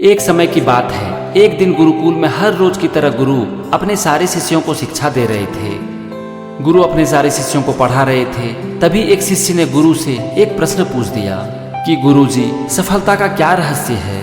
एक समय की बात है, एक दिन गुरुकुल में हर रोज की तरह गुरु अपने सारे शिष्यों को शिक्षा दे रहे थे। गुरु अपने सारे शिष्यों को पढ़ा रहे थे। तभी एक शिष्य ने गुरु से एक प्रश्न पूछ दिया कि गुरुजी, सफलता का क्या रहस्य है?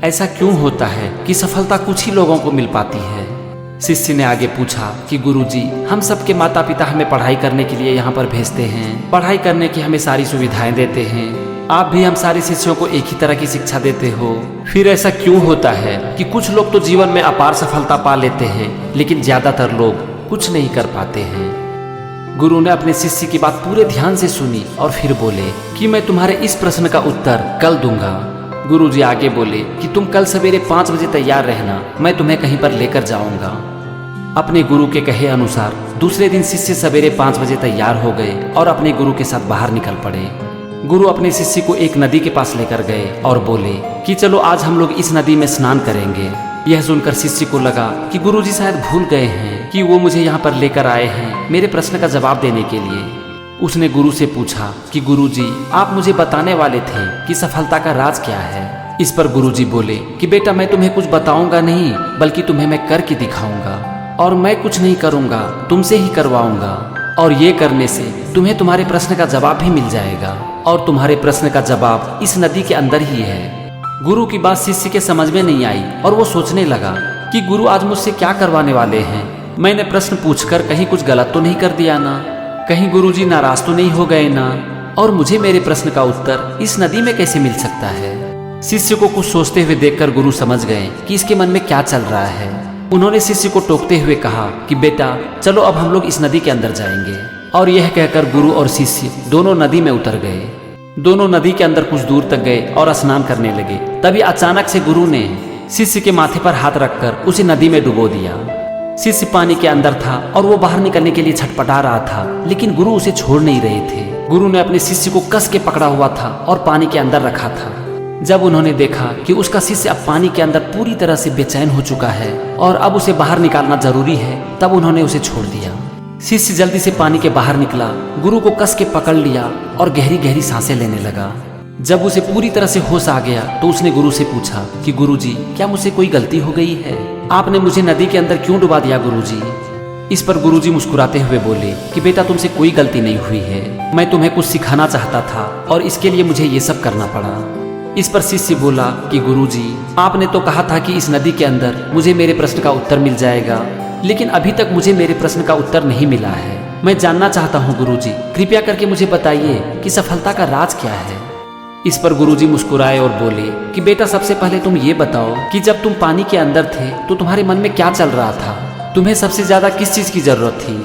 ऐसा क्यों होता है कि सफलता कुछ ही लोगों को मिल पाती है? शिष्य ने आगे पूछा कि गुरुजी, हम सबके माता पिता हमें पढ़ाई करने के लिए यहाँ पर भेजते हैं, पढ़ाई करने की हमें सारी सुविधाएं देते हैं। आप भी हम सारे शिष्यों को एक ही तरह की शिक्षा देते हो। फिर ऐसा क्यों होता है कि कुछ लोग तो जीवन में अपार सफलता पा लेते हैं, लेकिन ज्यादातर लोग कुछ नहीं कर पाते हैं? गुरु ने अपने शिष्य की बात पूरे ध्यान से सुनी और फिर बोले कि मैं तुम्हारे इस प्रश्न का उत्तर कल दूंगा। गुरुजी आगे बोले कि तुम कल सवेरे 5 बजे तैयार रहना, मैं तुम्हें कहीं पर लेकर जाऊंगा। अपने गुरु के कहे अनुसार दूसरे दिन शिष्य सवेरे 5 बजे तैयार हो गए और अपने गुरु के साथ बाहर निकल पड़े। गुरु अपने शिष्य को एक नदी के पास लेकर गए और बोले कि चलो आज हम लोग इस नदी में स्नान करेंगे। यह सुनकर शिष्य को लगा कि गुरुजी शायद भूल गए हैं कि वो मुझे यहाँ पर लेकर आए हैं मेरे प्रश्न का जवाब देने के लिए। उसने गुरु से पूछा कि गुरुजी, आप मुझे बताने वाले थे कि सफलता का राज क्या है? इस पर गुरुजी बोले कि बेटा, मैं तुम्हें कुछ बताऊंगा नहीं, बल्कि तुम्हें मैं करके दिखाऊंगा। और मैं कुछ नहीं करूंगा, तुमसे ही करवाऊंगा। और ये करने से तुम्हें तुम्हारे प्रश्न का जवाब भी मिल जाएगा। और तुम्हारे प्रश्न का जवाब इस नदी के अंदर ही है। गुरु की बात शिष्य के समझ में नहीं आई और वो सोचने लगा कि गुरु आज मुझसे क्या करवाने वाले हैं। मैंने प्रश्न पूछकर कहीं कुछ गलत तो नहीं कर दिया ना? कहीं गुरुजी नाराज तो नहीं हो गए ना? और मुझे मेरे प्रश्न का उत्तर इस नदी में कैसे मिल सकता है? शिष्य को कुछ सोचते हुए देखकर गुरु समझ गए कि इसके मन में क्या चल रहा है। उन्होंने शिष्य को टोकते हुए कहा कि बेटा, चलो अब हम लोग इस नदी के अंदर जाएंगे। और यह कहकर गुरु और शिष्य दोनों नदी में उतर गए। दोनों नदी के अंदर कुछ दूर तक गए और स्नान करने लगे। तभी अचानक से गुरु ने शिष्य के माथे पर हाथ रखकर उसे नदी में डुबो दिया। शिष्य पानी के अंदर था और वो बाहर निकलने के लिए छटपटा रहा था, लेकिन गुरु उसे छोड़ नहीं रहे थे। गुरु ने अपने शिष्य को कस के पकड़ा हुआ था और पानी के अंदर रखा था। जब उन्होंने देखा कि उसका शिष्य अब पानी के अंदर पूरी तरह से बेचैन हो चुका है और अब उसे बाहर निकालना जरूरी है, तब उन्होंने उसे छोड़ दिया। शिष्य जल्दी से पानी के बाहर निकला, गुरु को कस के पकड़ लिया और गहरी गहरी सांसें लेने लगा। जब उसे पूरी तरह से होश आ गया तो उसने गुरु से पूछा कि गुरुजी, क्या मुझसे कोई गलती हो गई है? आपने मुझे नदी के अंदर क्यों डुबा दिया गुरुजी? इस पर गुरुजी मुस्कुराते हुए बोले कि बेटा, तुमसे कोई गलती नहीं हुई है। मैं तुम्हें कुछ सिखाना चाहता था और इसके लिए मुझे ये सब करना पड़ा। इस पर शिष्य बोला कि गुरुजी, आपने तो कहा था कि इस नदी के अंदर मुझे मेरे प्रश्न का उत्तर मिल जाएगा, लेकिन अभी तक मुझे मेरे प्रश्न का उत्तर नहीं मिला है। मैं जानना चाहता हूँ गुरुजी, कृपया करके मुझे बताइए कि सफलता का राज क्या है? इस पर गुरुजी मुस्कुराए और बोले कि बेटा, सबसे पहले तुम ये बताओ कि जब तुम पानी के अंदर थे तो तुम्हारे मन में क्या चल रहा था? तुम्हें सबसे ज्यादा किस चीज की जरूरत थी?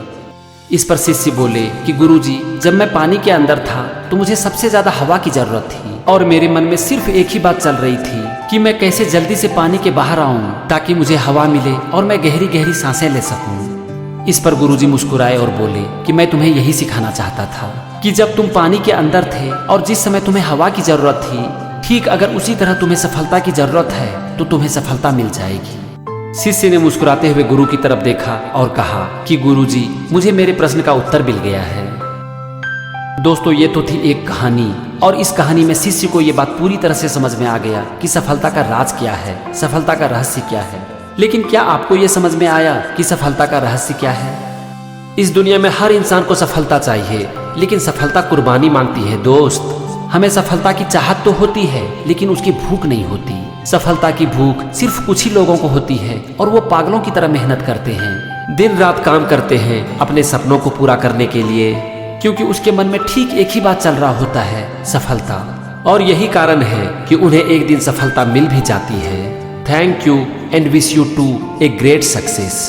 इस पर शिष्य बोले कि गुरुजी, जब मैं पानी के अंदर था तो मुझे सबसे ज्यादा हवा की जरूरत थी और मेरे मन में सिर्फ एक ही बात चल रही थी कि मैं कैसे जल्दी से पानी के बाहर आऊं ताकि मुझे हवा मिले और मैं गहरी गहरी सांसें ले सकूं। इस पर गुरुजी मुस्कुराए और बोले कि मैं तुम्हें यही सिखाना चाहता था कि जब तुम पानी के अंदर थे और जिस समय तुम्हें हवा की जरूरत थी, ठीक अगर उसी तरह तुम्हें सफलता की जरूरत है तो तुम्हें सफलता मिल जाएगी। शिष्य ने मुस्कुराते हुए गुरु की तरफ देखा और कहा कि गुरुजी, मुझे मेरे प्रश्न का उत्तर मिल गया है। दोस्तों, ये तो थी एक कहानी और इस कहानी में शिष्य को ये बात पूरी तरह से समझ में आ गया कि सफलता का राज क्या है, सफलता का रहस्य क्या है। लेकिन क्या आपको ये समझ में आया कि सफलता का रहस्य क्या है? इस दुनिया में हर इंसान को सफलता चाहिए, लेकिन सफलता कुर्बानी मांगती है दोस्त। हमें सफलता की चाहत तो होती है, लेकिन उसकी भूख नहीं होती। सफलता की भूख सिर्फ कुछ ही लोगों को होती है और वो पागलों की तरह मेहनत करते हैं, दिन रात काम करते हैं अपने सपनों को पूरा करने के लिए, क्योंकि उसके मन में ठीक एक ही बात चल रहा होता है, सफलता। और यही कारण है कि उन्हें एक दिन सफलता मिल भी जाती है। Thank you and wish you to a great success.